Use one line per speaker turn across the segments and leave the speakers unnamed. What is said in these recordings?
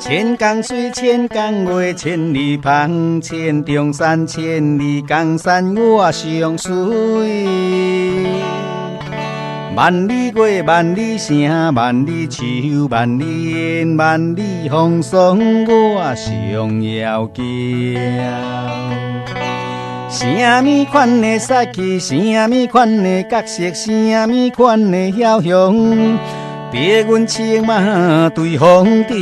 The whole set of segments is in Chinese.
千江水，千江月，千里芳，千中山，千里江山我上水。万里月，万里城，万里树，万里烟，万里风霜我上要行。什么款的杀气，什么款的角色，什么款的枭雄，别阮青马对风尘。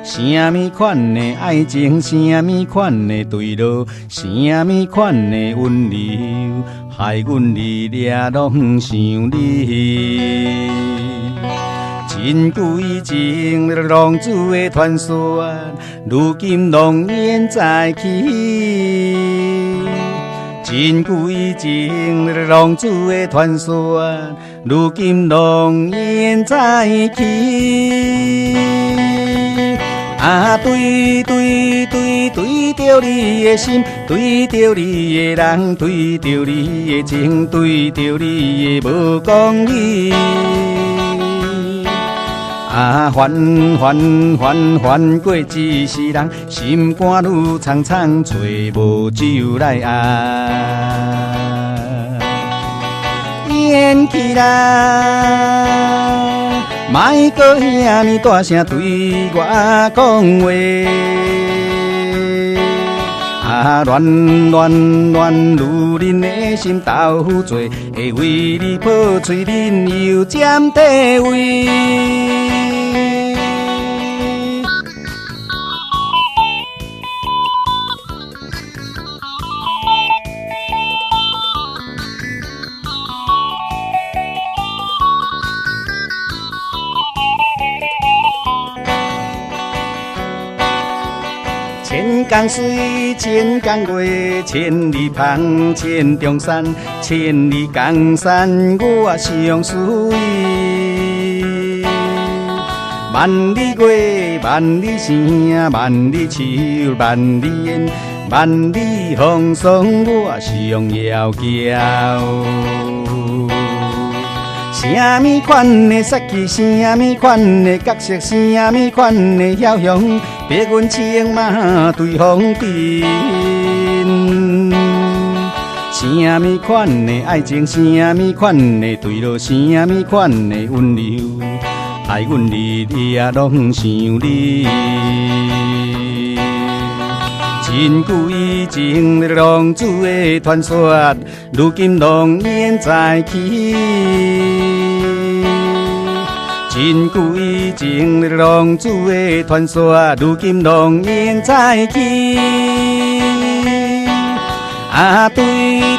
什么款的爱情，什么款的对路，什么款的温柔，害阮日夜拢想你。真贵情浪子的传说，如今拢烟再起。真贵情浪子的传说，如今拢烟再起。啊，对对对对着你的心，对着你的人，对着你的情，对着你的无讲理。啊，烦过一世人，心肝愈苍苍，找无酒来压。演起来，莫搁遐尼大声对我讲话。啊，乱如恁的心斗做，会为你破碎恁又占地位。千江水，千江月，千里芳，千中山，千里江山我上水。万里月，万里城，万里树，万里烟，万里风霜我上要骄。什么款的杀气，什么款的角色，什么款的枭雄，别阮青马对风尘。什么款的爱情，什么款的对路，什么款的温柔，害阮日夜拢想你。真贵情浪子的传说，如今拢烟再起。真贵情浪子的传说，如今拢烟再起。啊，对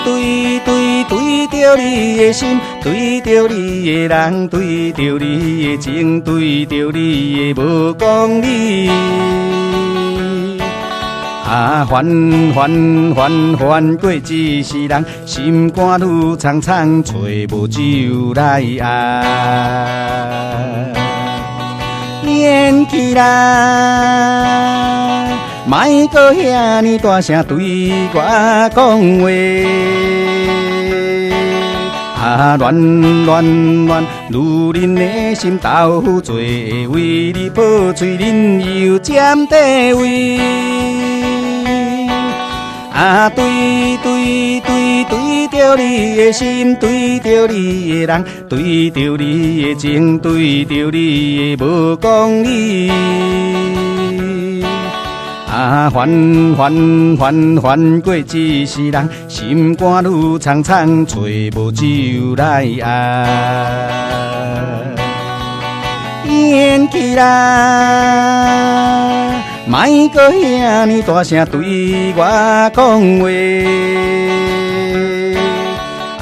对对对着你的心，对着你的人，对着你的情，对着你的无讲理。啊，烦过一世人，心肝愈苍苍，找无酒来压。演起来，莫搁遐尼大声对我讲话。啊，乱如恁的心斗做，会为你破碎恁又占地位。啊，对对对对着你的心，对着你的人，对着你的情，对着你的无讲理。啊，烦过一世人，心肝愈苍苍，找无酒来压。演起来，莫搁遐尼大声对我讲话。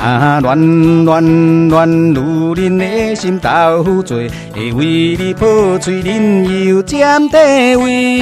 啊，乱如恁的心斗做，会为你破碎恁又占地位。